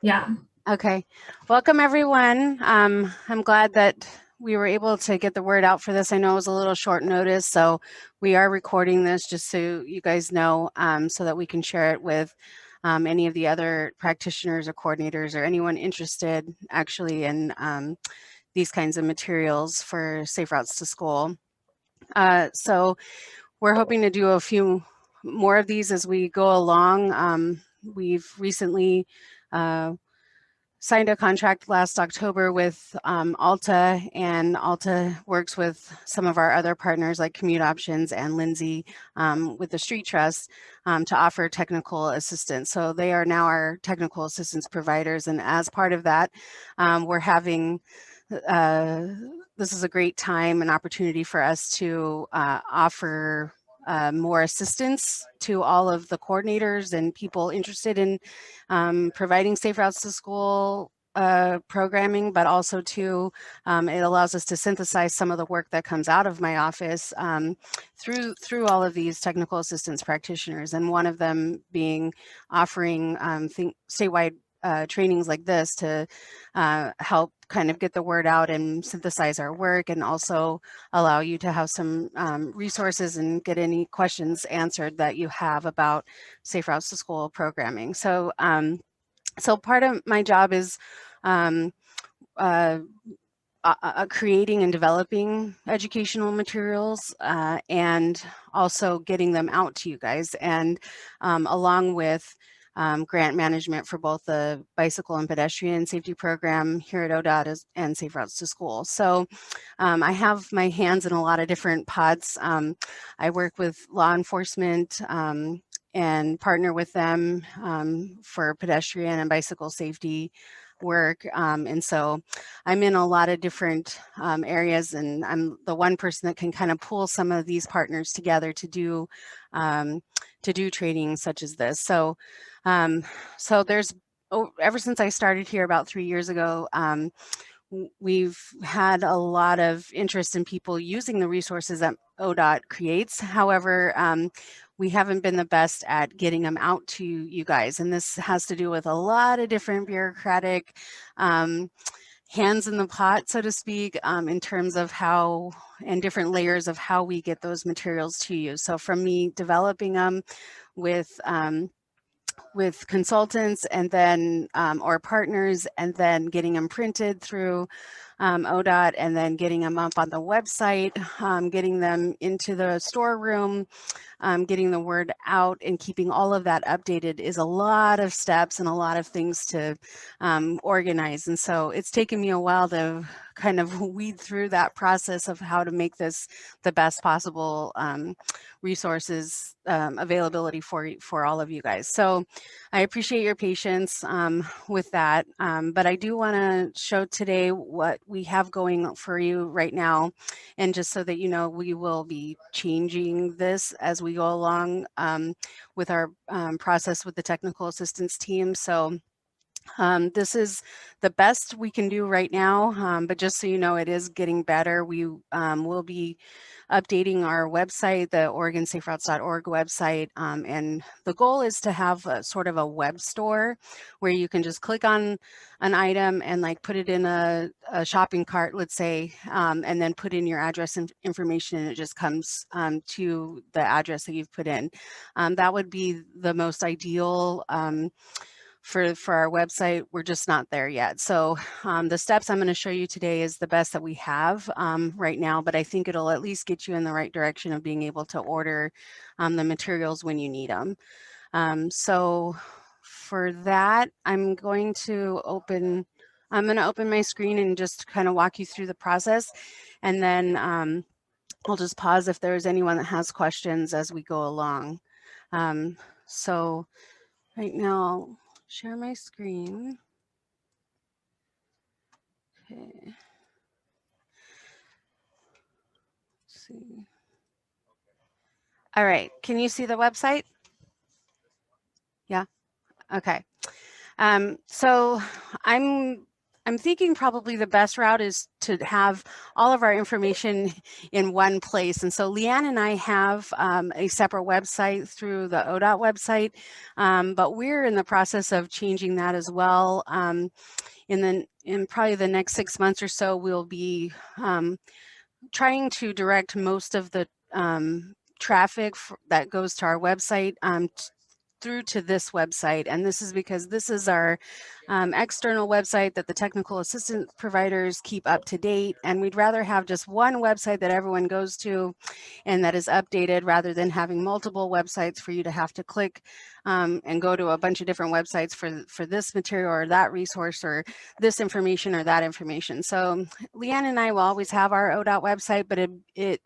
Yeah. Okay, welcome everyone. I'm glad that we were able to get the word out for this. I know it was a little short notice, so we are recording this just so you guys know, so that we can share it with any of the other practitioners or coordinators or anyone interested actually in these kinds of materials for Safe Routes to School. So we're hoping to do a few more of these as we go along. We've recently signed a contract last October with Alta, and Alta works with some of our other partners like Commute Options and Lindsay with the Street Trust to offer technical assistance. So they are now our technical assistance providers, and as part of that, we're having this is a great time and opportunity for us to offer more assistance to all of the coordinators and people interested in providing Safe Routes to School programming, but also to it allows us to synthesize some of the work that comes out of my office through all of these technical assistance practitioners, and one of them being offering statewide trainings like this to help kind of get the word out and synthesize our work, and also allow you to have some resources and get any questions answered that you have about Safe Routes to School programming. So, so part of my job is creating and developing educational materials and also getting them out to you guys, and along with grant management for both the bicycle and pedestrian safety program here at ODOT and Safe Routes to School. So I have my hands in a lot of different pots. I work with law enforcement and partner with them for pedestrian and bicycle safety work. And so I'm in a lot of different areas, and I'm the one person that can kind of pull some of these partners together to do training such as this. So, so there's ever since I started here about 3 years ago, we've had a lot of interest in people using the resources that ODOT creates. However, we haven't been the best at getting them out to you guys. And this has to do with a lot of different bureaucratic hands in the pot, so to speak, in terms of how and different layers of how we get those materials to you. So from me developing them with consultants and then or partners, and then getting them printed through ODOT, and then getting them up on the website, getting them into the storeroom, getting the word out, and keeping all of that updated is a lot of steps and a lot of things to organize. And so it's taken me a while to kind of weed through that process of how to make this the best possible resources availability for all of you guys. So I appreciate your patience with that. But I do want to show today what we have going for you right now. And just so that you know, we will be changing this as we go along with our process with the technical assistance team. So this is the best we can do right now, but just so you know, it is getting better. We will be updating our website, the OregonSafeRoutes.org website, and the goal is to have a sort of a web store where you can just click on an item and like put it in a shopping cart, let's say, and then put in your address and information, and it just comes to the address that you've put in. That would be the most ideal for our website. We're just not there yet. So the steps I'm going to show you today is the best that we have right now, but I think it'll at least get you in the right direction of being able to order the materials when you need them. So for that, I'm going to open my screen and just kind of walk you through the process, and then I'll just pause if there's anyone that has questions as we go along. So right now, share my screen. Okay. Let's see. All right. Can you see the website? Yeah. Okay. So I'm I'm thinking probably the best route is to have all of our information in one place. And so Leanne and I have a separate website through the ODOT website, but we're in the process of changing that as well. In probably the next 6 months or so, we'll be trying to direct most of the traffic that goes to our website through to this website. And this is because this is our external website that the technical assistance providers keep up to date. And we'd rather have just one website that everyone goes to and that is updated rather than having multiple websites for you to have to click and go to a bunch of different websites for this material or that resource or this information or that information. So Leanne and I will always have our ODOT website, but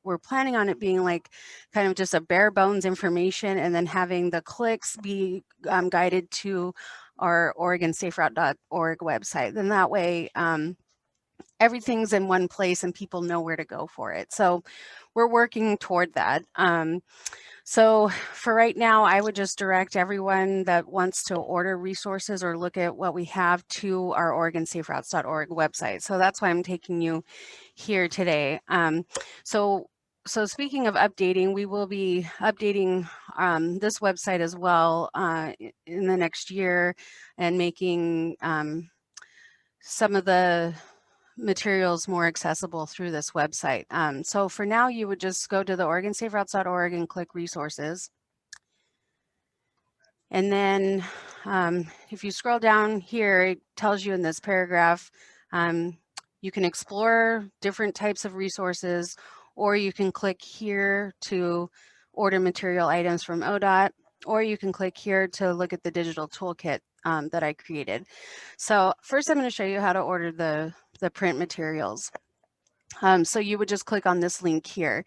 we're planning on it being like kind of just a bare bones information, and then having the clicks be guided to our OregonSafeRoute.org website. Then that way everything's in one place and people know where to go for it. So we're working toward that. So for right now, I would just direct everyone that wants to order resources or look at what we have to our OregonSafeRoutes.org website. So that's why I'm taking you here today. So speaking of updating, we will be updating this website as well in the next year and making some of the materials more accessible through this website. So for now, you would just go to the OregonSafeRoutes.org and click resources. And then if you scroll down here, it tells you in this paragraph, you can explore different types of resources, or you can click here to order material items from ODOT, or you can click here to look at the digital toolkit that I created. So first I'm going to show you how to order the print materials. So you would just click on this link here.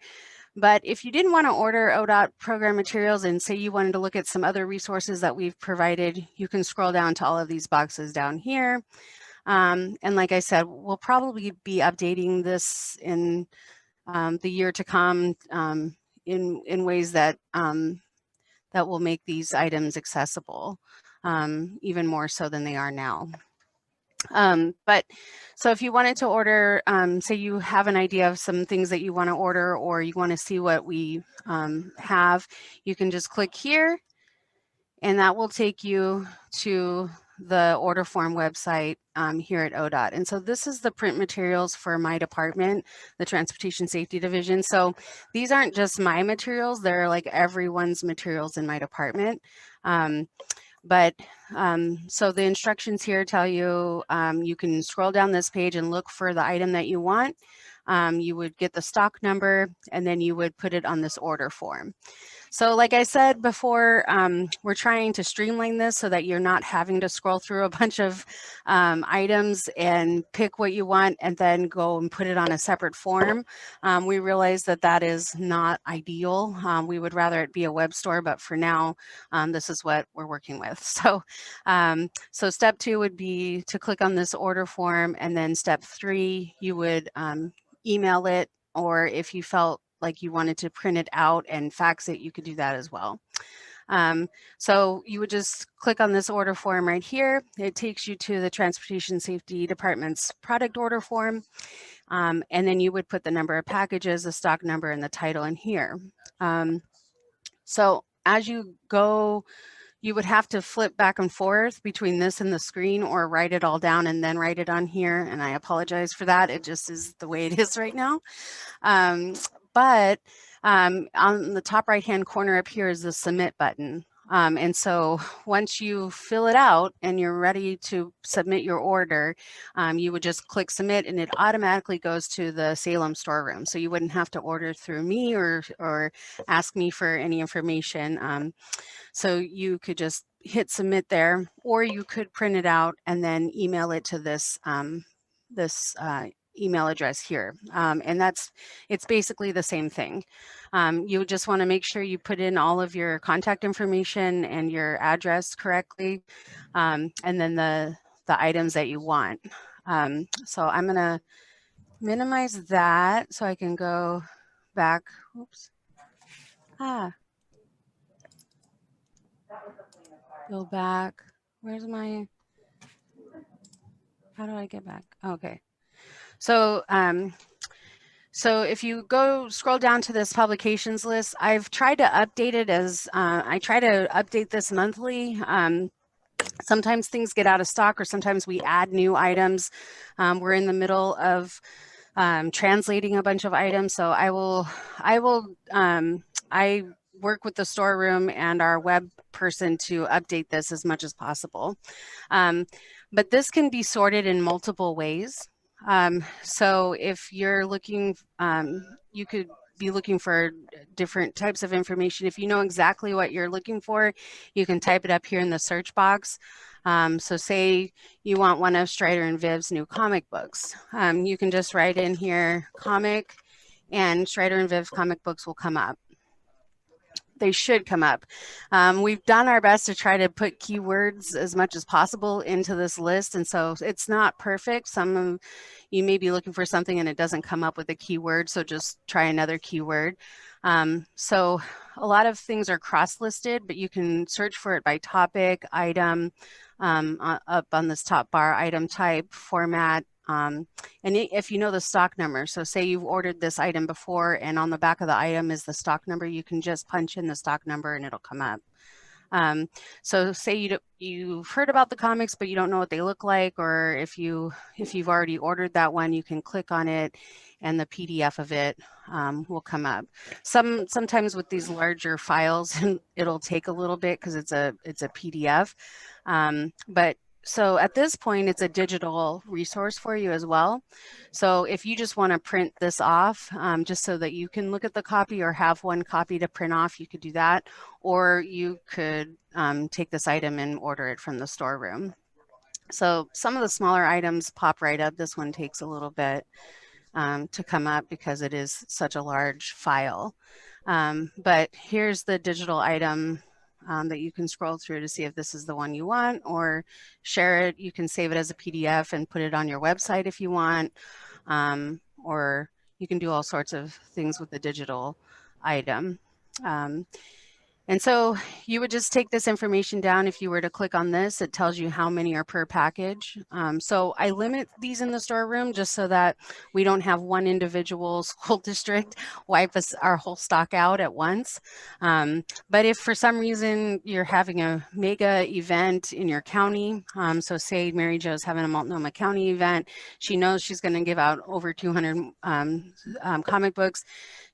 But if you didn't want to order ODOT program materials and say you wanted to look at some other resources that we've provided, you can scroll down to all of these boxes down here. And like I said, we'll probably be updating this in the year to come in ways that that will make these items accessible, even more so than they are now. But so if you wanted to order, say you have an idea of some things that you want to order, or you want to see what we have, you can just click here and that will take you to the order form website here at ODOT. And so this is the print materials for my department, the Transportation Safety Division. So these aren't just my materials, they're like everyone's materials in my department. So the instructions here tell you, you can scroll down this page and look for the item that you want. You would get the stock number and then you would put it on this order form. So like I said before, we're trying to streamline this so that you're not having to scroll through a bunch of items and pick what you want and then go and put it on a separate form. We realize that that is not ideal. We would rather it be a web store, but for now, this is what we're working with. So step 2 would be to click on this order form, and then step 3, you would email it, or if you felt like you wanted to print it out and fax it, you could do that as well. So you would just click on this order form right here. It takes you to the Transportation Safety Department's product order form. And then you would put the number of packages, the stock number, and the title in here. So as you go, you would have to flip back and forth between this and the screen, or write it all down and then write it on here. And I apologize for that. It just is the way it is right now. But on the top right-hand corner up here is the submit button. And so once you fill it out and you're ready to submit your order, you would just click submit and it automatically goes to the Salem storeroom. So you wouldn't have to order through me or ask me for any information. So you could just hit submit there, or you could print it out and then email it to this email address here. And it's basically the same thing. You just want to make sure you put in all of your contact information and your address correctly, and then the items that you want. So I'm going to minimize that so I can go back. Oops. Go back. Where's my How do I get back? Okay. So, so if you go scroll down to this publications list, I've tried to update it as I try to update this monthly. Sometimes things get out of stock, or sometimes we add new items. We're in the middle of translating a bunch of items, so I work with the storeroom and our web person to update this as much as possible. But this can be sorted in multiple ways. So if you're looking, you could be looking for different types of information. If you know exactly what you're looking for, you can type it up here in the search box. So say you want one of Strider and Viv's new comic books. You can just write in here comic, and Strider and Viv's comic books will come up. They should come up. We've done our best to try to put keywords as much as possible into this list, and so it's not perfect. Some of you may be looking for something and it doesn't come up with a keyword, so just try another keyword. So a lot of things are cross-listed, but you can search for it by topic, item, up on this top bar, item type, format, and if you know the stock number, so say you've ordered this item before and on the back of the item is the stock number, you can just punch in the stock number and it'll come up. So say you've heard about the comics, but you don't know what they look like, or if you've already ordered that one, you can click on it and the PDF of it will come up. Sometimes with these larger files, it'll take a little bit because it's a PDF. But so at this point, it's a digital resource for you as well. So if you just want to print this off, just so that you can look at the copy or have one copy to print off, you could do that. Or you could take this item and order it from the storeroom. So some of the smaller items pop right up. This one takes a little bit to come up because it is such a large file. But here's the digital item that you can scroll through to see if this is the one you want, or share it. You can save it as a PDF and put it on your website if you want, or you can do all sorts of things with the digital item. And so you would just take this information down. If you were to click on this, it tells you how many are per package. So I limit these in the storeroom just so that we don't have one individual school district wipe our whole stock out at once. But if for some reason you're having a mega event in your county, so say Mary Jo's having a Multnomah County event, she knows she's going to give out over 200 comic books,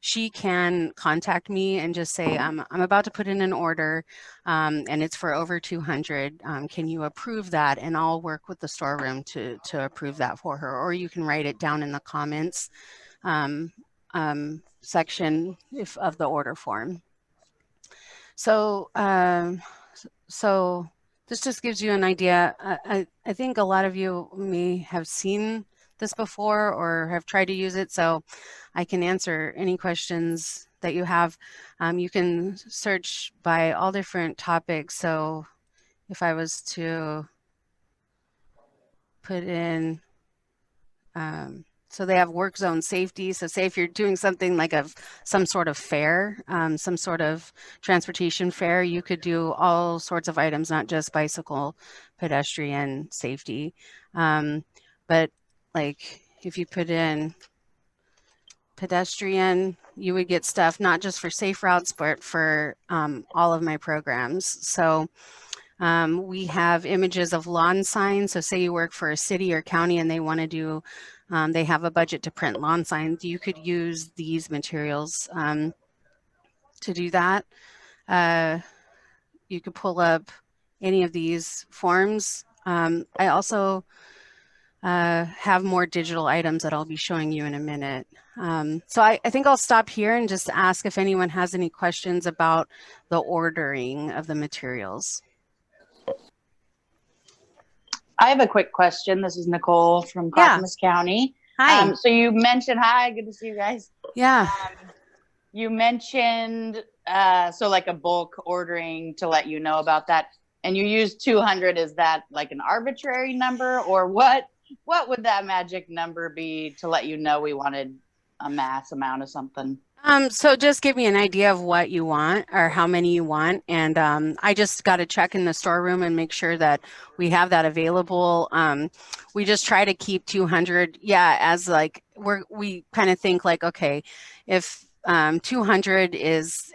she can contact me and just say, I'm about to put in an order and it's for over 200. Can you approve that? And I'll work with the storeroom to approve that for her. Or you can write it down in the comments section of the order form. So, so this just gives you an idea. I think a lot of you may have seen this before or have tried to use it, so I can answer any questions that you have. You can search by all different topics. So if I was to put in, so they have work zone safety. So say if you're doing something like some sort of fair, some sort of transportation fair, you could do all sorts of items, not just bicycle, pedestrian safety. But like if you put in pedestrian, you would get stuff not just for safe routes, but for all of my programs. So we have images of lawn signs. So say you work for a city or county and they want to do, they have a budget to print lawn signs. You could use these materials to do that. You could pull up any of these forms. I also have more digital items that I'll be showing you in a minute. So I think I'll stop here and just ask if anyone has any questions about the ordering of the materials. I have a quick question. This is Nicole from Clackamas County. Hi. So you mentioned, hi, good to see you guys. Yeah. You mentioned, so like a bulk ordering to let you know about that. And you used 200. Is that like an arbitrary number, or what would that magic number be to let you know we wanted a mass amount of something? So just give me an idea of what you want or how many you want. And I just got to check in the storeroom and make sure that we have that available. We just try to keep 200. Yeah, as like we kind of think like, okay, if 200 is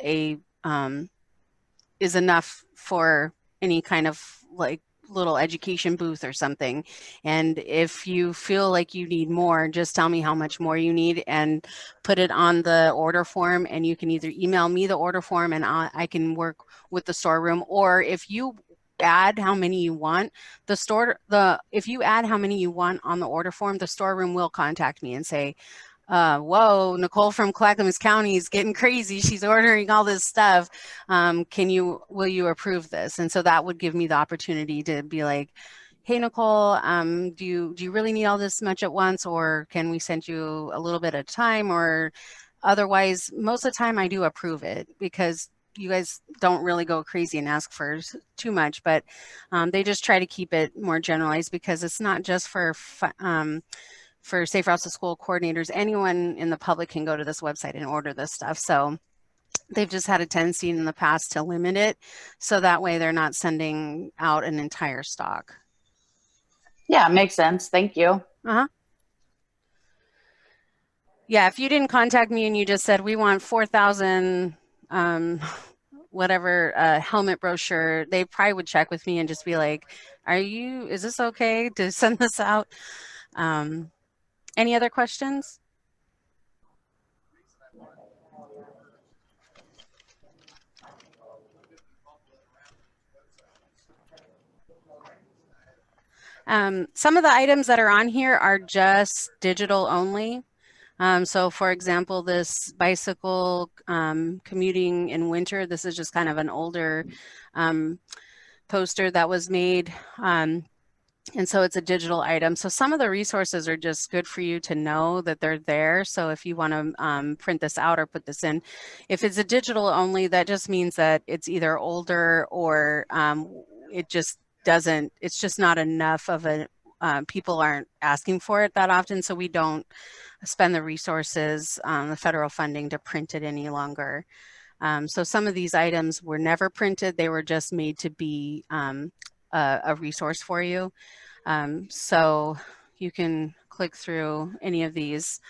enough for any kind of like little education booth or something. And if you feel like you need more, just tell me how much more you need and put it on the order form. And you can either email me the order form and I can work with the storeroom, or if you add how many you want, if you add how many you want on the order form, the storeroom will contact me and say, whoa, Nicole from Clackamas County is getting crazy. She's ordering all this stuff. Will you approve this? And so that would give me the opportunity to be like, hey, Nicole, do you really need all this much at once, or can we send you a little bit at a time? Or otherwise, most of the time I do approve it because you guys don't really go crazy and ask for too much, but they just try to keep it more generalized because it's not just for Safe Routes to School coordinators. Anyone in the public can go to this website and order this stuff. So they've just had a tendency in the past to limit it. So that way they're not sending out an entire stock. Yeah, makes sense. Thank you. Uh-huh. Yeah, if you didn't contact me and you just said, we want 4,000 whatever helmet brochure, they probably would check with me and just be like, is this okay to send this out? Any other questions? Some of the items that are on here are just digital only. So for example, this bicycle commuting in winter, this is just kind of an older poster that was made. And so it's a digital item. So some of the resources are just good for you to know that they're there. So if you want to print this out or put this in, if it's a digital only, that just means that it's either older or it's just not enough of a, people aren't asking for it that often. So we don't spend the resources, the federal funding to print it any longer. So some of these items were never printed. They were just made to be a resource for you. So you can click through any of these.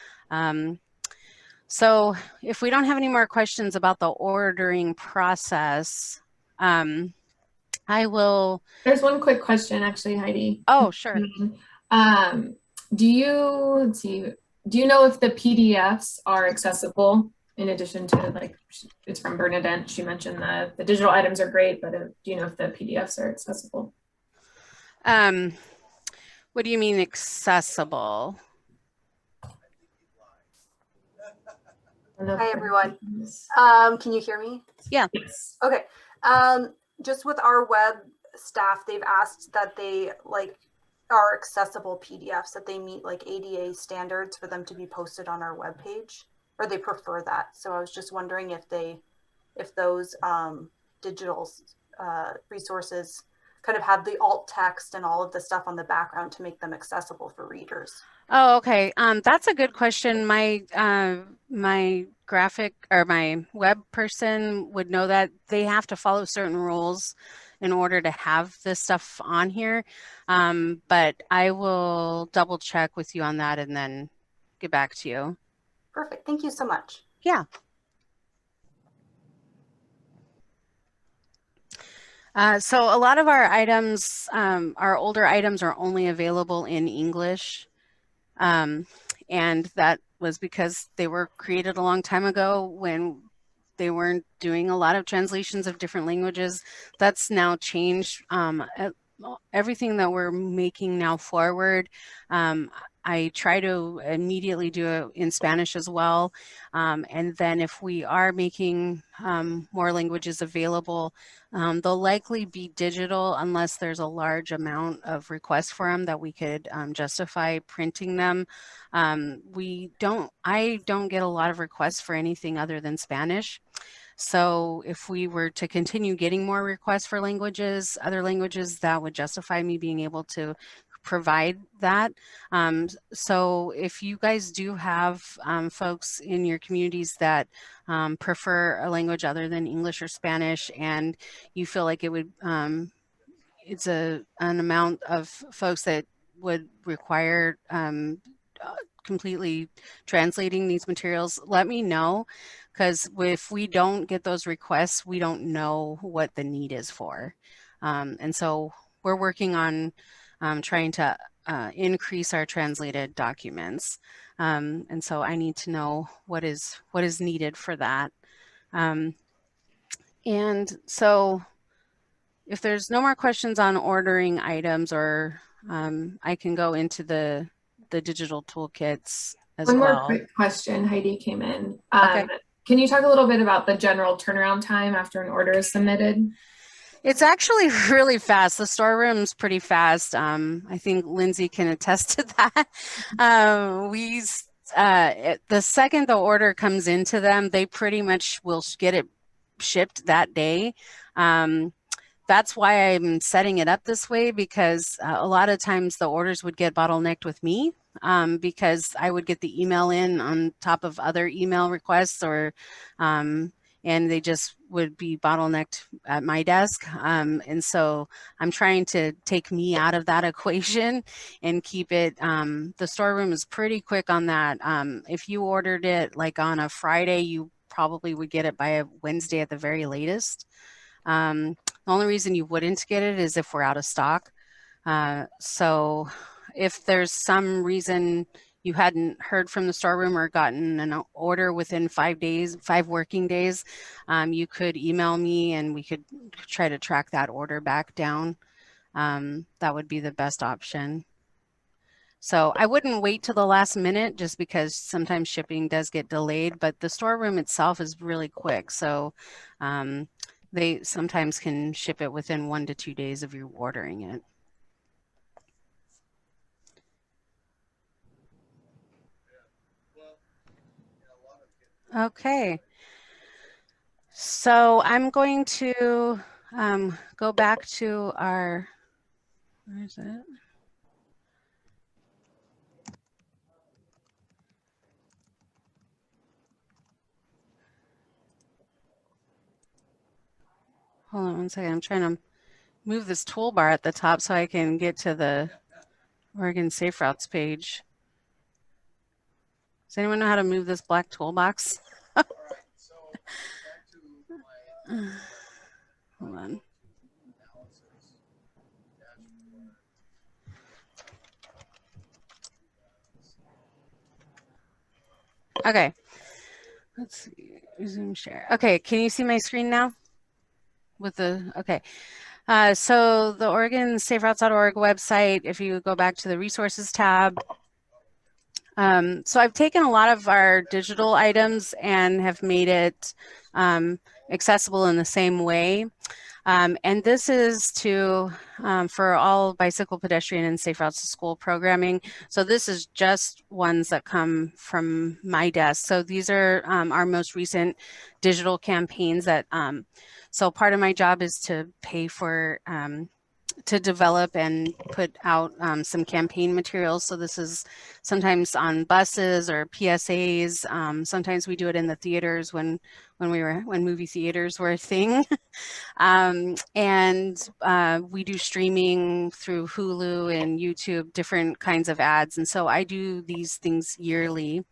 So if we don't have any more questions about the ordering process, I will. There's one quick question actually, Heidi. Oh, sure. Do you know if the PDFs are accessible in addition to, like, it's from Bernadette, she mentioned that the digital items are great, but do you know if the PDFs are accessible? What do you mean accessible? Hi, everyone. Can you hear me? Yeah. Yes. Okay. Just with our web staff, they've asked that they are accessible PDFs, that they meet like ADA standards for them to be posted on our webpage, or they prefer that. So I was just wondering if those digital resources kind of have the alt text and all of the stuff on the background to make them accessible for readers. Oh, okay. That's a good question. My graphic or my web person would know that they have to follow certain rules in order to have this stuff on here. But I will double check with you on that and then get back to you. Perfect. Thank you so much. Yeah. So a lot of our items, our older items are only available in English. And that was because they were created a long time ago when they weren't doing a lot of translations of different languages. That's now changed. Everything that we're making now forward, I try to immediately do it in Spanish as well. And then if we are making more languages available, they'll likely be digital unless there's a large amount of requests for them that we could justify printing them. I don't get a lot of requests for anything other than Spanish. So if we were to continue getting more requests for languages, other languages, that would justify me being able to provide that. So if you guys do have folks in your communities that prefer a language other than English or Spanish, and you feel like it would, it's an amount of folks that would require completely translating these materials, let me know, because if we don't get those requests, we don't know what the need is for. And so we're working on trying to increase our translated documents. And so I need to know what is needed for that. And so if there's no more questions on ordering items, or I can go into the digital toolkits as well. One more quick question. Heidi came in. Okay. Can you talk a little bit about the general turnaround time after an order is submitted? It's actually really fast. The storeroom's pretty fast. I think Lindsay can attest to that. The second the order comes into them, they pretty much will get it shipped that day. That's why I'm setting it up this way, because a lot of times the orders would get bottlenecked with me, because I would get the email in on top of other email requests, or and they just would be bottlenecked at my desk. And so I'm trying to take me out of that equation and keep it, the storeroom is pretty quick on that. If you ordered it like on a Friday, you probably would get it by a Wednesday at the very latest. The only reason you wouldn't get it is if we're out of stock. So if there's some reason you hadn't heard from the storeroom or gotten an order within 5 working days, you could email me and we could try to track that order back down. That would be the best option. So I wouldn't wait till the last minute, just because sometimes shipping does get delayed, but the storeroom itself is really quick. So they sometimes can ship it within 1 to 2 days of you ordering it. Okay. So I'm going to go back to our, where is it? Hold on one second. I'm trying to move this toolbar at the top so I can get to the Oregon Safe Routes page. Does anyone know how to move this black toolbox? Hold on. Okay. Let's see. Resume share. Okay. Can you see my screen now? With the, okay. So the Oregon SafeRoutes.org website, if you go back to the resources tab, so I've taken a lot of our digital items and have made it accessible in the same way. And this is to for all bicycle, pedestrian, and safe routes to school programming. So this is just ones that come from my desk. So these are our most recent digital campaigns that, so part of my job is to pay for, to develop and put out some campaign materials. So this is sometimes on buses or PSAs. Sometimes we do it in the theaters when movie theaters were a thing. And we do streaming through Hulu and YouTube, different kinds of ads. And so I do these things yearly.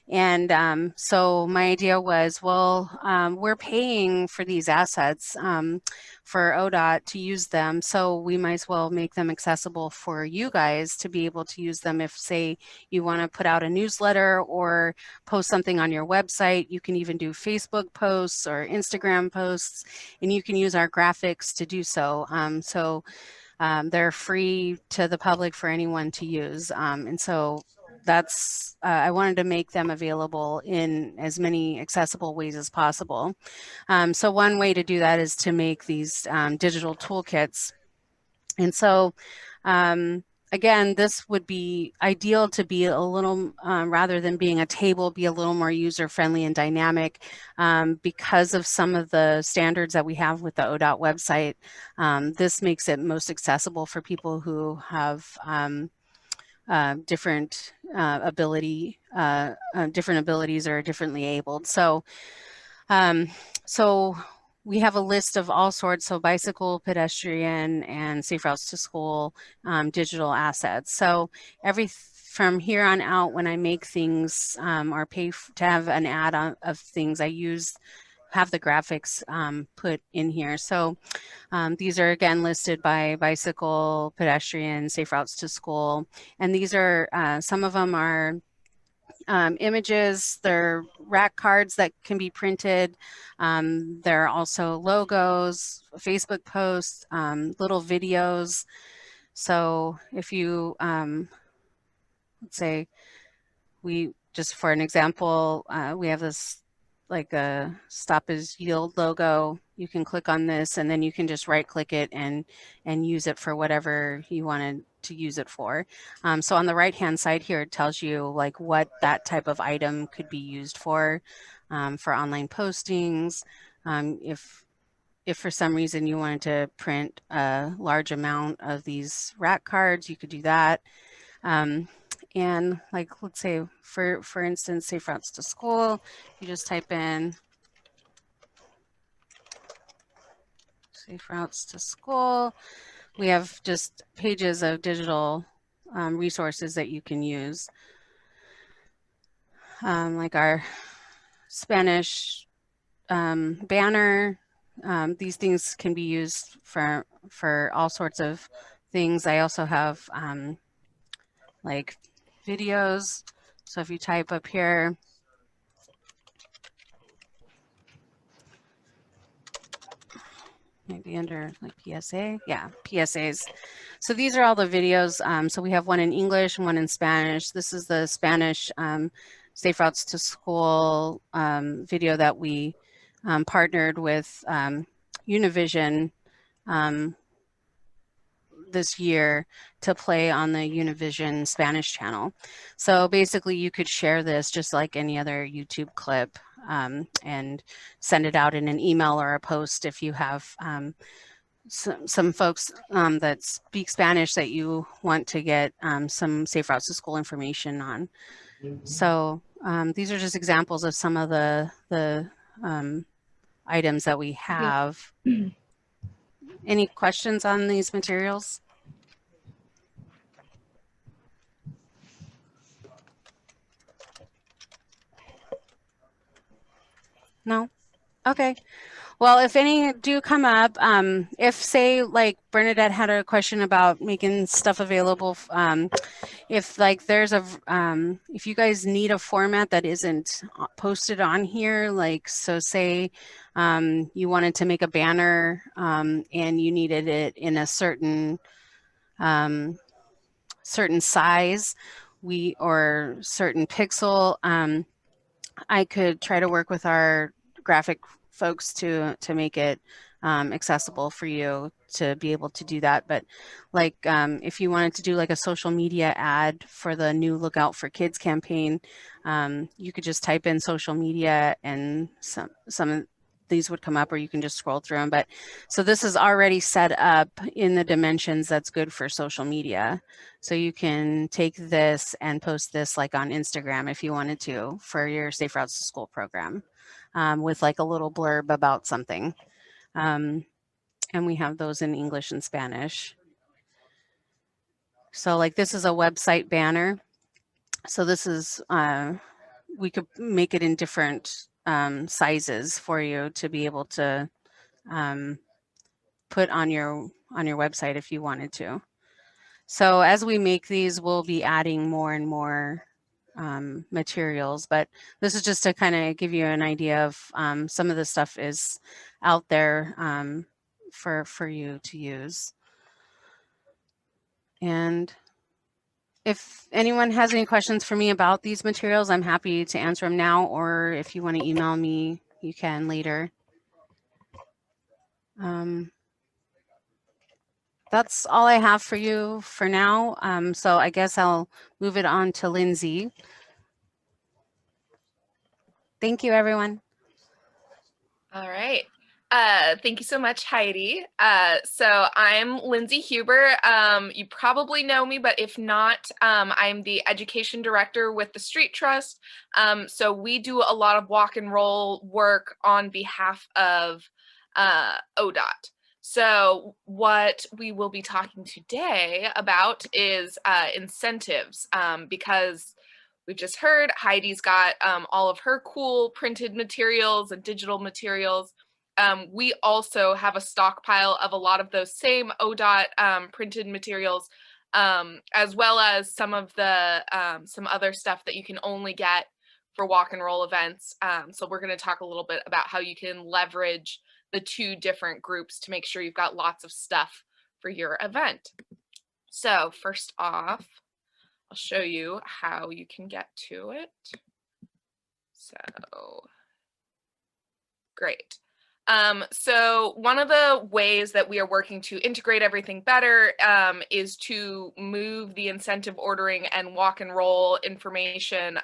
And so my idea was, well, we're paying for these assets for ODOT to use them, so we might as well make them accessible for you guys to be able to use them. If, say, you want to put out a newsletter or post something on your website, you can even do Facebook posts or Instagram posts, and you can use our graphics to do so. They're free to the public for anyone to use. And so that's, I wanted to make them available in as many accessible ways as possible. So one way to do that is to make these digital toolkits. And so again, this would be ideal to be a little, rather than being a table, be a little more user-friendly and dynamic, because of some of the standards that we have with the ODOT website. This makes it most accessible for people who have different different abilities or are differently abled. So, so we have a list of all sorts, so bicycle, pedestrian, and safe routes to school digital assets. So from here on out, when I make things or pay to have an ad of things, I have the graphics put in here. So these are again listed by bicycle, pedestrian, safe routes to school. And these are, some of them are images, they're rack cards that can be printed. There are also logos, Facebook posts, little videos. So if you, let's say just for an example, we have this like a Stop is Yield logo. You can click on this and then you can just right click it and use it for whatever you wanted to use it for. So on the right hand side here, it tells you like what that type of item could be used for online postings. If for some reason you wanted to print a large amount of these rack cards, you could do that. And like, let's say for instance, safe routes to school, you just type in safe routes to school. We have just pages of digital resources that you can use. Like our Spanish banner. These things can be used for all sorts of things. I also have like videos. So if you type up here, maybe under like PSA, yeah, PSAs. So these are all the videos. So we have one in English and one in Spanish. This is the Spanish Safe Routes to School video that we partnered with Univision this year to play on the Univision Spanish channel. So basically you could share this just like any other YouTube clip and send it out in an email or a post if you have some folks that speak Spanish that you want to get some safe routes to school information on. So these are just examples of some of the items that we have. Any questions on these materials? No? Okay. Well, if any do come up, if say like Bernadette had a question about making stuff available, if like there's if you guys need a format that isn't posted on here, like so say you wanted to make a banner and you needed it in a certain size, or certain pixel, I could try to work with our graphic folks to make it accessible for you to be able to do that. But like if you wanted to do like a social media ad for the new Look Out for Kids campaign, you could just type in social media and some of these would come up, or you can just scroll through them. But so this is already set up in the dimensions that's good for social media. So you can take this and post this like on Instagram if you wanted to for your Safe Routes to School program with like a little blurb about something. And we have those in English and Spanish. So like this is a website banner. So this is, we could make it in different sizes for you to be able to put on your website if you wanted to. So as we make these, we'll be adding more and more materials, but this is just to kind of give you an idea of some of the stuff is out there for you to use. And if anyone has any questions for me about these materials, I'm happy to answer them now, or if you want to email me, you can later. that's all I have for you for now. So I guess I'll move it on to Lindsay. Thank you, everyone. All right. Thank you so much, Heidi. So I'm Lindsay Huber. You probably know me, but if not, I'm the education director with the Street Trust. So we do a lot of walk and roll work on behalf of ODOT. So what we will be talking today about is incentives, because we've just heard Heidi's got all of her cool printed materials and digital materials. We also have a stockpile of a lot of those same ODOT printed materials, as well as some of the some other stuff that you can only get for walk and roll events. So we're going to talk a little bit about how you can leverage the two different groups to make sure you've got lots of stuff for your event. So first off, I'll show you how you can get to it. So great. So one of the ways that we are working to integrate everything better is to move the incentive ordering and walk and roll information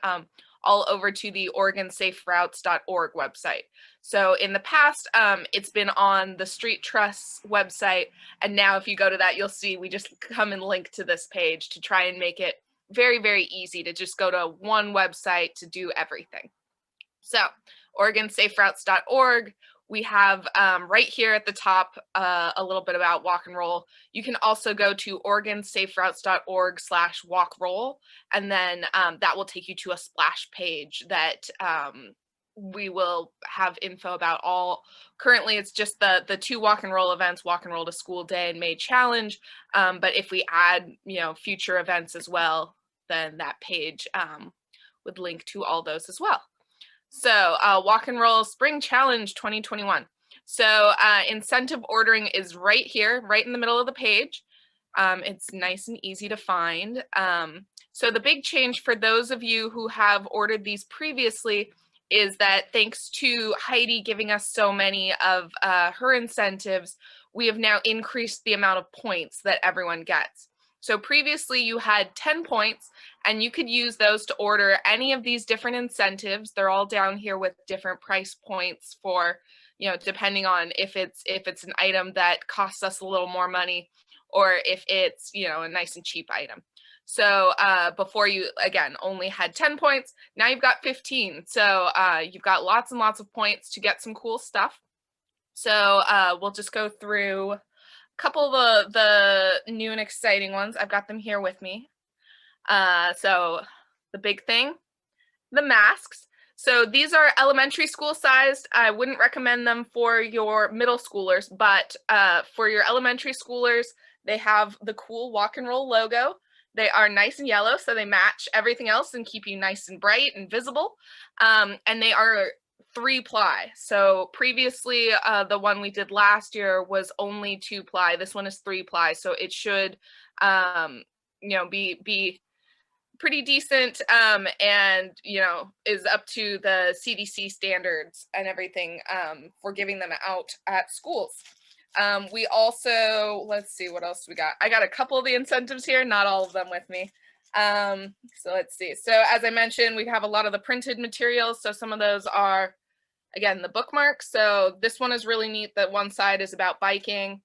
all over to the OregonSafeRoutes.org website. So in the past, it's been on the Street Trust's website, and now if you go to that, you'll see we just come and link to this page to try and make it very, very easy to just go to one website to do everything. So OregonSafeRoutes.org, we have right here at the top a little bit about walk and roll. You can also go to OregonSafeRoutes.org/walkroll, and then that will take you to a splash page that we will have info about all. Currently, it's just the two walk and roll events, Walk and Roll to School Day and May Challenge. But if we add, future events as well, then that page would link to all those as well. So Walk and Roll Spring Challenge 2021. So incentive ordering is right here, right in the middle of the page. It's nice and easy to find. So the big change for those of you who have ordered these previously is that thanks to Heidi giving us so many of her incentives, we have now increased the amount of points that everyone gets. So previously you had 10 points and you could use those to order any of these different incentives. They're all down here with different price points for, depending on if it's an item that costs us a little more money or if it's, a nice and cheap item. So before you, again, only had 10 points, now you've got 15. So you've got lots and lots of points to get some cool stuff. So we'll just go through a couple of the new and exciting ones. I've got them here with me. So the big thing, the masks. So these are elementary school sized. I wouldn't recommend them for your middle schoolers, but for your elementary schoolers, they have the cool walk and roll logo. They are nice and yellow, so they match everything else and keep you nice and bright and visible. And they are 3-ply. So previously, the one we did last year was only 2-ply. This one is 3-ply, so it should, be pretty decent, and is up to the CDC standards and everything for giving them out at schools. We also, let's see, what else we got? I got a couple of the incentives here, not all of them with me. So let's see. So as I mentioned, we have a lot of the printed materials. So some of those are, again, the bookmarks. So this one is really neat that one side is about biking,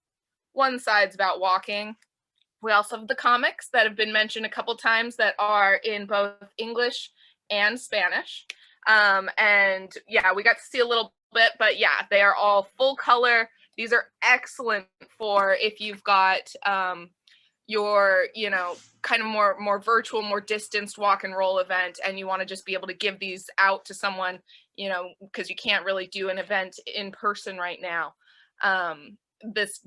one side's about walking. We also have the comics that have been mentioned a couple times that are in both English and Spanish. And yeah, we got to see a little bit, but yeah, they are all full color. These are excellent for if you've got your, kind of more virtual, more distanced walk and roll event, and you want to just be able to give these out to someone, because you can't really do an event in person right now. This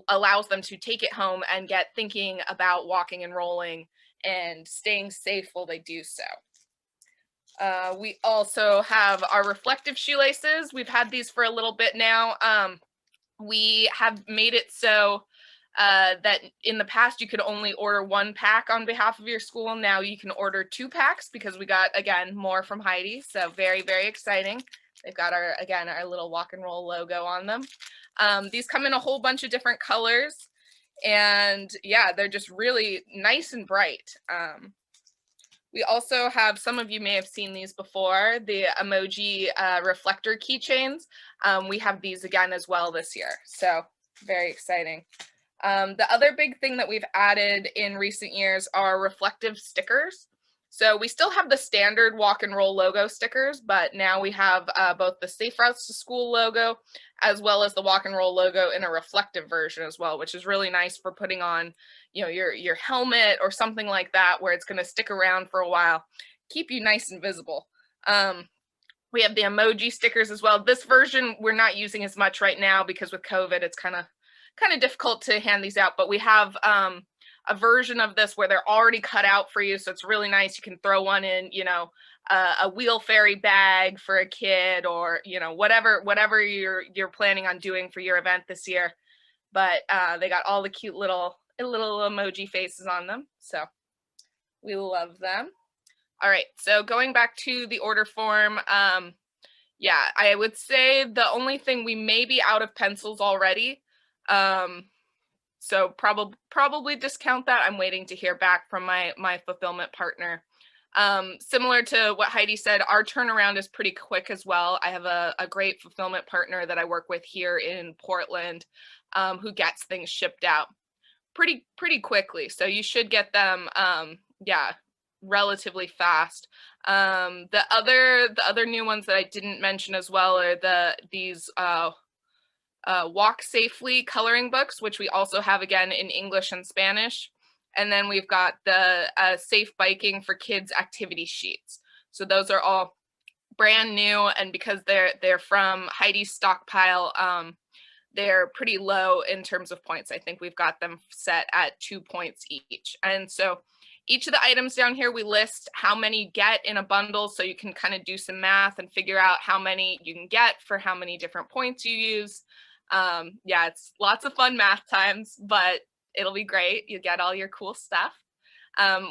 allows them to take it home and get thinking about walking and rolling and staying safe while they do so. We also have our reflective shoelaces. We've had these for a little bit now. We have made it so that in the past you could only order 1 pack on behalf of your school. Now you can order 2 packs because we got, again, more from Heidi. So very, very exciting. They've got our little walk and roll logo on them. These come in a whole bunch of different colors. And yeah, they're just really nice and bright. We also have, some of you may have seen these before, the emoji reflector keychains. We have these again as well this year, so very exciting. The other big thing that we've added in recent years are reflective stickers. So we still have the standard walk and roll logo stickers, but now we have both the Safe Routes to School logo as well as the walk and roll logo in a reflective version as well, which is really nice for putting on, you know, your helmet or something like that, where it's going to stick around for a while, keep you nice and visible. We have the emoji stickers as well. This version we're not using as much right now because with COVID, it's kind of difficult to hand these out, but we have a version of this where they're already cut out for you, so it's really nice. You can throw one in, you know, a wheel fairy bag for a kid, or, you know, whatever you're planning on doing for your event this year. But they got all the cute little emoji faces on them, so we love them. All right, so going back to the order form, yeah, I would say the only thing, we may be out of pencils already. So probably discount that. I'm waiting to hear back from my fulfillment partner. Similar to what Heidi said, our turnaround is pretty quick as well. I have a great fulfillment partner that I work with here in Portland, who gets things shipped out pretty quickly. So you should get them, yeah, relatively fast. The other new ones that I didn't mention as well are these Walk Safely coloring books, which we also have again in English and Spanish. And then we've got the Safe Biking for Kids activity sheets. So those are all brand new, and because they're from Heidi's stockpile, they're pretty low in terms of points. I think we've got them set at 2 points each. And so each of the items down here, we list how many you get in a bundle, so you can kind of do some math and figure out how many you can get for how many different points you use. Yeah, it's lots of fun math times, but it'll be great. You get all your cool stuff.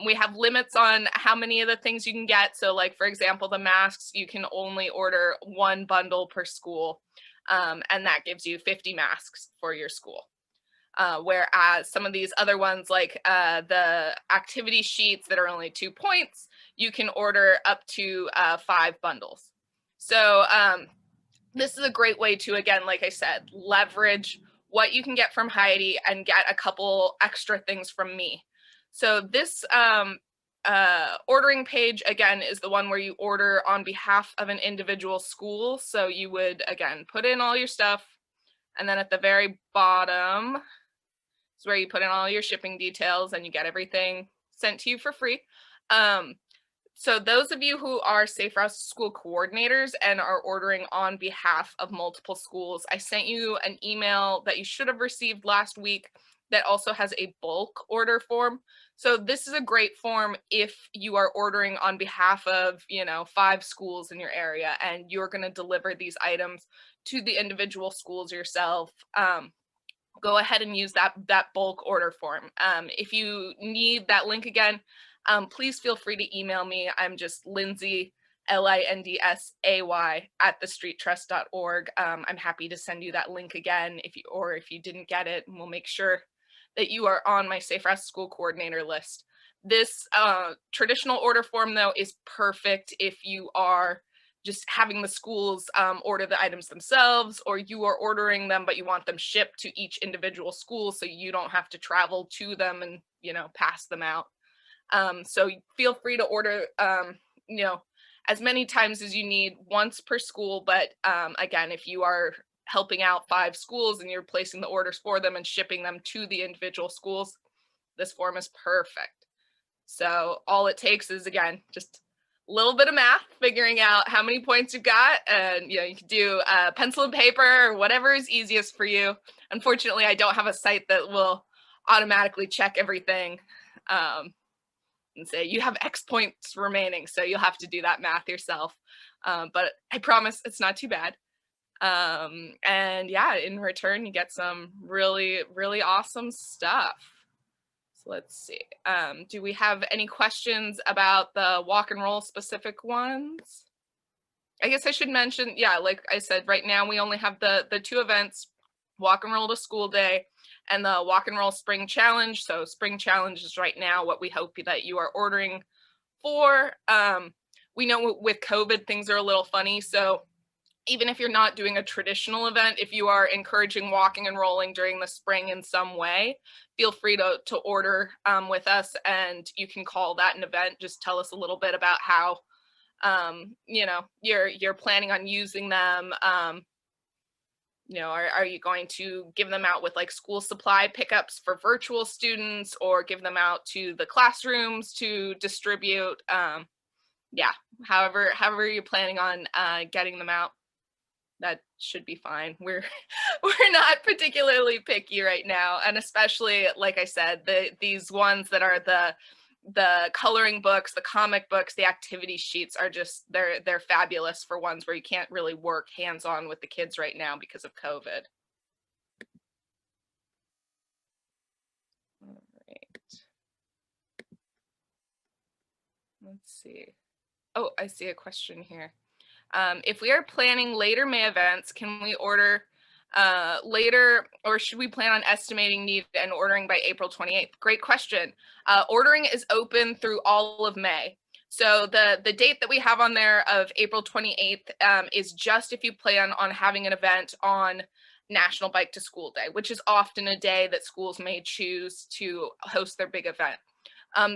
We have limits on how many of the things you can get. So like, for example, the masks, you can only order 1 bundle per school. And that gives you 50 masks for your school. Whereas some of these other ones, like the activity sheets that are only 2 points, you can order up to 5 bundles. So this is a great way to, again, like I said, leverage what you can get from Heidi and get a couple extra things from me. So this ordering page, again, is the one where you order on behalf of an individual school. So you would, again, put in all your stuff, and then at the very bottom is where you put in all your shipping details and you get everything sent to you for free. So those of you who are Safe Routes to School coordinators and are ordering on behalf of multiple schools, I sent you an email that you should have received last week that also has a bulk order form. So this is a great form if you are ordering on behalf of, you know, 5 schools in your area and you're going to deliver these items to the individual schools yourself. Go ahead and use that bulk order form. If you need that link again, please feel free to email me. I'm just Lindsay, LINDSAY @thestreettrust.org. I'm happy to send you that link again if you didn't get it, and we'll make sure that you are on my Safe Routes School coordinator list. This traditional order form, though, is perfect if you are just having the schools order the items themselves, or you are ordering them but you want them shipped to each individual school so you don't have to travel to them and, you know, pass them out. So feel free to order, you know, as many times as you need, once per school. But again, if you are helping out 5 schools and you're placing the orders for them and shipping them to the individual schools, this form is perfect. So all it takes is, again, just a little bit of math, figuring out how many points you've got, and, you know, you can do pencil and paper or whatever is easiest for you. Unfortunately, I don't have a site that will automatically check everything and say you have X points remaining, so you'll have to do that math yourself. But I promise it's not too bad. And yeah, in return, you get some really, really awesome stuff. So let's see. Do we have any questions about the walk and roll specific ones? I guess I should mention, yeah, like I said, right now we only have the 2 events, walk and roll to school day, and the Walk and Roll Spring Challenge. So Spring Challenge is right now what we hope that you are ordering for. We know with COVID, things are a little funny. So even if you're not doing a traditional event, if you are encouraging walking and rolling during the spring in some way, feel free to order with us, and you can call that an event. Just tell us a little bit about how you know, you're planning on using them. You know, are you going to give them out with like school supply pickups for virtual students, or give them out to the classrooms to distribute? Yeah, however you're planning on getting them out, that should be fine. We're not particularly picky right now, and especially, like I said, these ones that are the coloring books, the comic books, the activity sheets are just, they're fabulous for ones where you can't really work hands-on with the kids right now because of COVID. All right. Let's see. Oh, I see a question here. If we are planning later May events, can we order later, or should we plan on estimating need and ordering by April 28th? Great question. Ordering is open through all of May. So the date that we have on there of April 28th is just if you plan on having an event on National Bike to School Day, which is often a day that schools may choose to host their big event.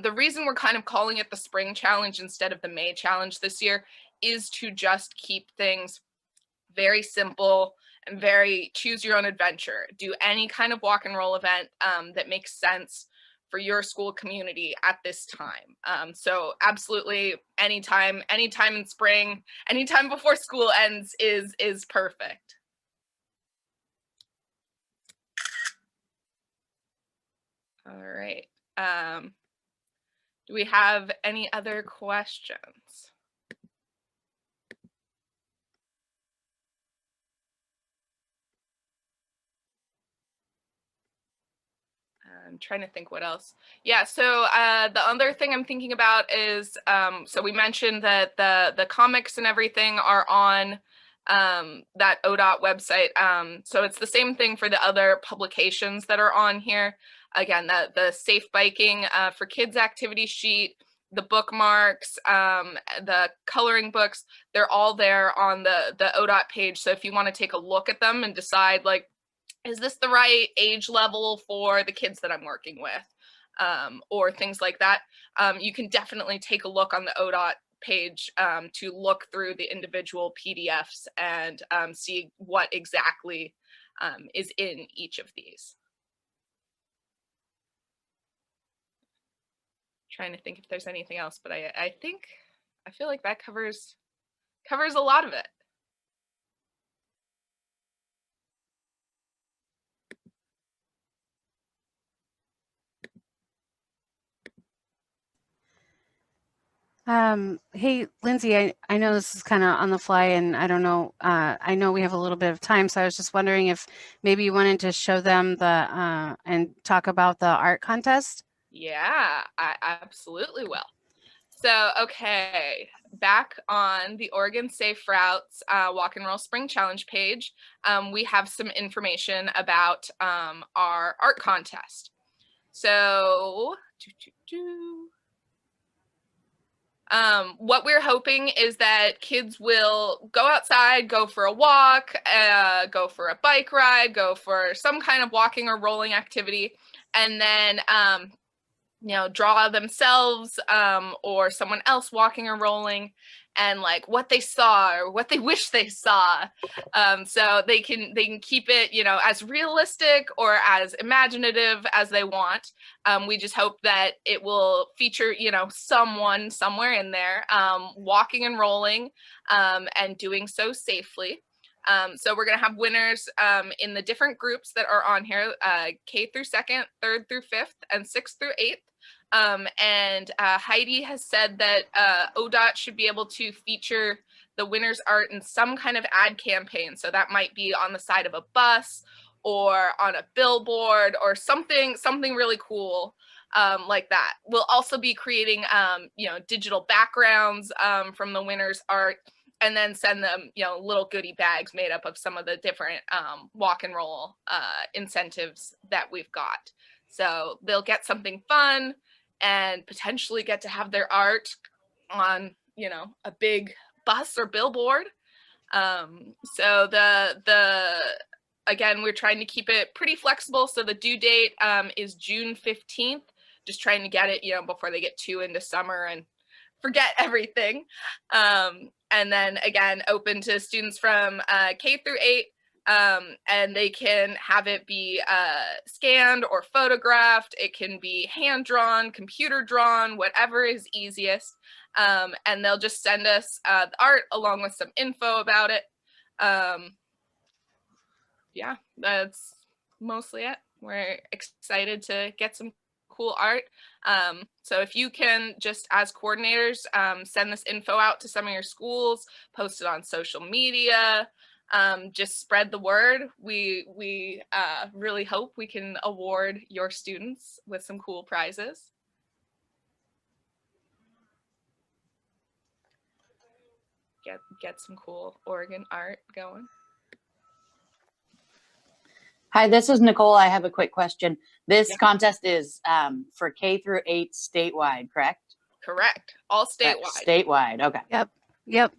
The reason we're kind of calling it the Spring Challenge instead of the May Challenge this year is to just keep things very simple and very choose your own adventure. Do any kind of walk and roll event that makes sense for your school community at this time. So absolutely anytime in spring, anytime before school ends is perfect. All right. Do we have any other questions? I'm trying to think what else. Yeah, so the other thing I'm thinking about is, so we mentioned that the comics and everything are on that ODOT website. So it's the same thing for the other publications that are on here. Again, the Safe Biking for Kids activity sheet, the bookmarks, the coloring books, they're all there on the ODOT page. So if you want to take a look at them and decide, like, is this the right age level for the kids that I'm working with, or things like that, you can definitely take a look on the ODOT page to look through the individual PDFs and see what exactly is in each of these. Trying to think if there's anything else, but I feel like that covers a lot of it. Hey, Lindsay, I know this is kind of on the fly, and I don't know, I know we have a little bit of time, so I was just wondering if maybe you wanted to show them the, and talk about the art contest? Yeah, I absolutely will. So, okay, back on the Oregon Safe Routes Walk and Roll Spring Challenge page, we have some information about our art contest. So, what we're hoping is that kids will go outside, go for a walk, go for a bike ride, go for some kind of walking or rolling activity, and then you know, draw themselves or someone else walking or rolling, and like what they saw or what they wish they saw. So they can keep it, you know, as realistic or as imaginative as they want. We just hope that it will feature, you know, someone somewhere in there walking and rolling and doing so safely. So we're going to have winners in the different groups that are on here, K through 2nd, 3rd through 5th, and 6th through 8th. And Heidi has said that ODOT should be able to feature the winner's art in some kind of ad campaign. So that might be on the side of a bus or on a billboard or something really cool like that. We'll also be creating, you know, digital backgrounds from the winner's art. and then send them, you know, little goodie bags made up of some of the different walk and roll incentives that we've got. So they'll get something fun and potentially get to have their art on, you know, a big bus or billboard. So again, we're trying to keep it pretty flexible. So the due date is June 15th, just trying to get it, you know, before they get too into summer and forget everything. And then again, open to students from K through 8, and they can have it be scanned or photographed. It can be hand drawn, computer drawn, whatever is easiest. And they'll just send us the art along with some info about it. Yeah, that's mostly it. We're excited to get some cool art. So if you can just, as coordinators, send this info out to some of your schools, post it on social media, just spread the word. We really hope we can award your students with some cool prizes. Get some cool Oregon art going. Hi, this is Nicole. I have a quick question. This Yeah. contest is for K through 8 statewide, correct? Correct. All statewide. Statewide. Okay. Yep.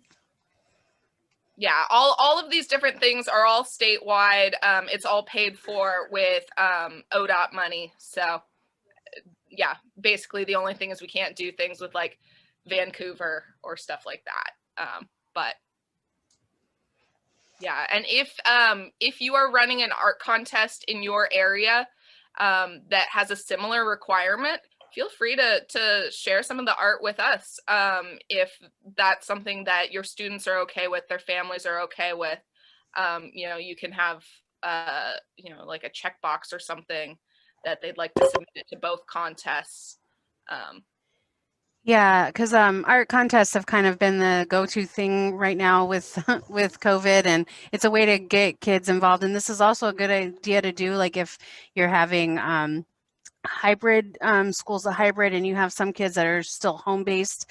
Yeah, all of these different things are all statewide. It's all paid for with ODOT money. So yeah, basically the only thing is we can't do things with like Vancouver or stuff like that. But yeah, and if you are running an art contest in your area that has a similar requirement, feel free to share some of the art with us. If that's something that your students are okay with, their families are okay with, you know, you can have, you know, like a checkbox or something that they'd like to submit it to both contests. Yeah, because art contests have kind of been the go-to thing right now with with COVID, and it's a way to get kids involved. And this is also a good idea to do, like if you're having hybrid schools, a hybrid, and you have some kids that are still home-based.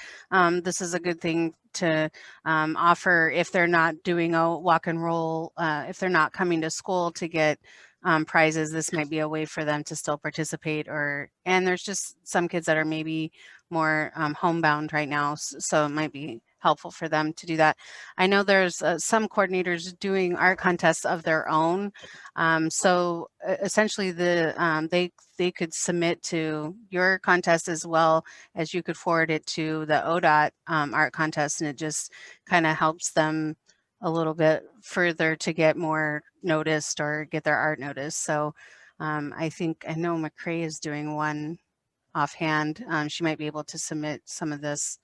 This is a good thing to offer if they're not doing a walk and roll, if they're not coming to school to get prizes. This might be a way for them to still participate. And there's just some kids that are maybe more homebound right now, so it might be helpful for them to do that. I know there's some coordinators doing art contests of their own. So essentially they could submit to your contest as well as you could forward it to the ODOT art contest, and it just kind of helps them a little bit further to get more noticed or get their art noticed. So I know McCrae is doing one offhand. She might be able to submit some of this.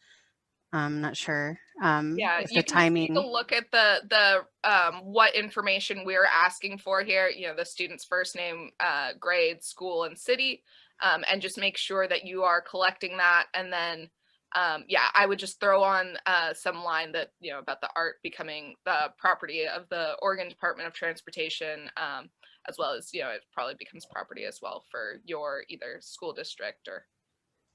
I'm not sure. Yeah, if you the can timing. take a look at the what information we're asking for here. You know, the student's first name, grade, school, and city, and just make sure that you are collecting that. And then, yeah, I would just throw on some line that, you know, about the art becoming the property of the Oregon Department of Transportation, as well as, you know, it probably becomes property as well for your either school district or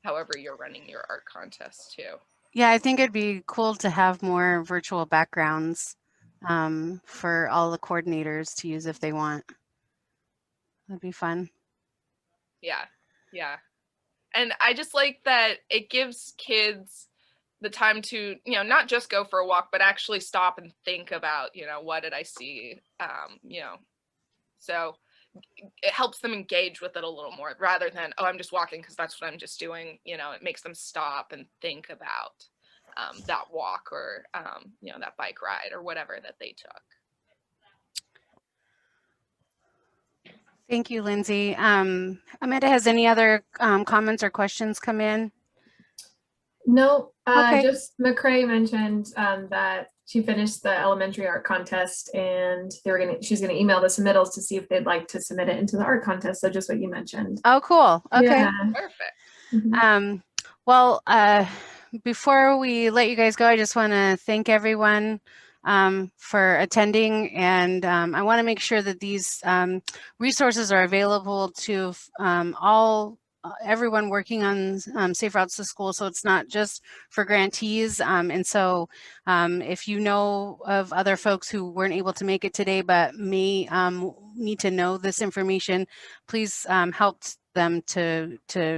however you're running your art contest too. Yeah, I think it'd be cool to have more virtual backgrounds for all the coordinators to use if they want. That'd be fun. Yeah, yeah. And I just like that it gives kids the time to, you know, not just go for a walk, but actually stop and think about, you know, what did I see? You know, so it helps them engage with it a little more rather than, oh, I'm just walking because that's what I'm just doing. You know, it makes them stop and think about that walk or, you know, that bike ride or whatever that they took. Thank you, Lindsay. Amanda, has any other comments or questions come in? No, Okay. just McCrae mentioned that she finished the elementary art contest and she's gonna email the submittals to see if they'd like to submit it into the art contest. So just what you mentioned. Oh, cool. Okay. Yeah. Perfect. Mhm. Well, before we let you guys go, I just want to thank everyone for attending, and I want to make sure that these resources are available to all everyone working on Safe Routes to School. So it's not just for grantees. And so if you know of other folks who weren't able to make it today, but may need to know this information, please help them to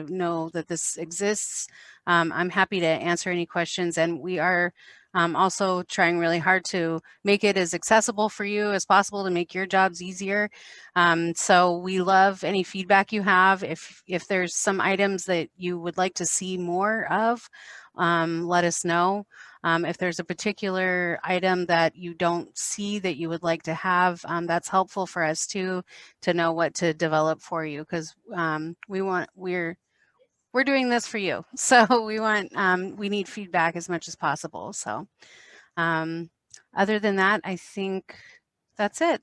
know that this exists. I'm happy to answer any questions, and we are also trying really hard to make it as accessible for you as possible to make your jobs easier. So we love any feedback you have. If there's some items that you would like to see more of, let us know. If there's a particular item that you don't see that you would like to have, that's helpful for us too, to know what to develop for you, because we're doing this for you. So we need feedback as much as possible. So other than that, I think that's it.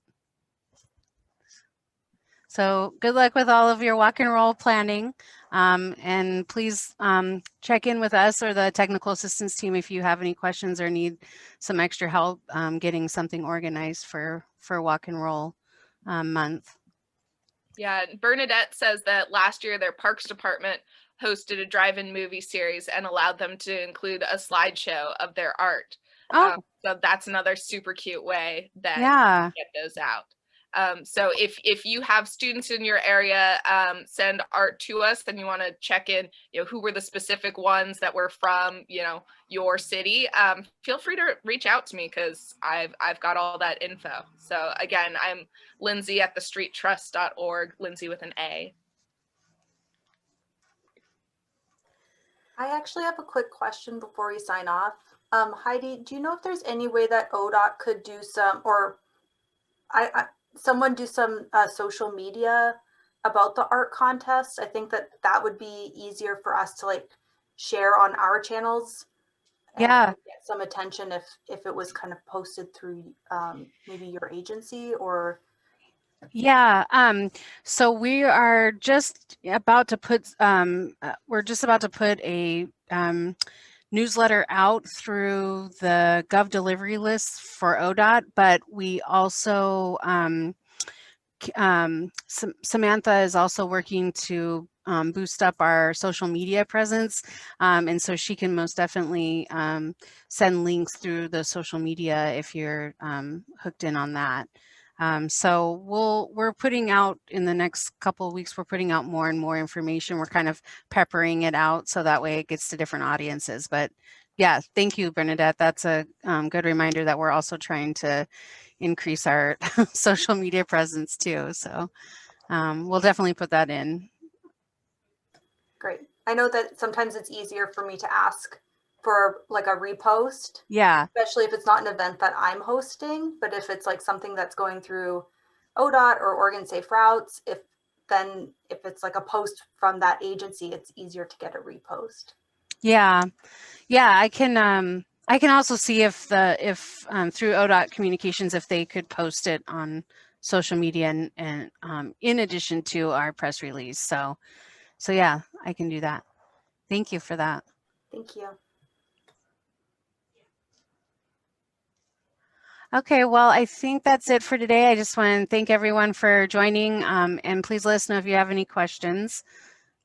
So good luck with all of your walk and roll planning. And please check in with us or the technical assistance team if you have any questions or need some extra help getting something organized for walk and roll month. Yeah, Bernadette says that last year their parks department hosted a drive-in movie series and allowed them to include a slideshow of their art. Oh, so that's another super cute way that yeah. you get those out. So if you have students in your area send art to us, then you want to check in, who were the specific ones that were from, your city. Feel free to reach out to me because I've got all that info. So again, I'm Lindsay at thestreettrust.org, Lindsay with an A. I actually have a quick question before we sign off. Heidi, do you know if there's any way that ODOT could do some, or someone do some social media about the art contest? I think that would be easier for us to like share on our channels. Yeah. And get some attention if it was kind of posted through maybe your agency or. Yeah, so we are just about to put a newsletter out through the Gov delivery list for ODOT, but we also Samantha is also working to boost up our social media presence, and so she can most definitely send links through the social media if you're hooked in on that. So we're putting out in the next couple of weeks, we're putting out more and more information. We're kind of peppering it out so that way it gets to different audiences. But yeah, thank you, Bernadette. That's a good reminder that we're also trying to increase our social media presence too. So we'll definitely put that in. Great. I know that sometimes it's easier for me to ask for like a repost. Yeah. Especially if it's not an event that I'm hosting, but if it's like something that's going through ODOT or Oregon Safe Routes, if it's like a post from that agency, it's easier to get a repost. Yeah. Yeah, I can also see if through ODOT communications, if they could post it on social media and in addition to our press release. So yeah, I can do that. Thank you for that. Thank you. Okay, well, I think that's it for today. I just want to thank everyone for joining, and please let us know if you have any questions,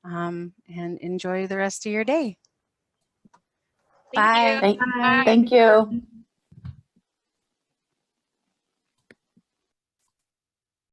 and enjoy the rest of your day. Bye. Thank you.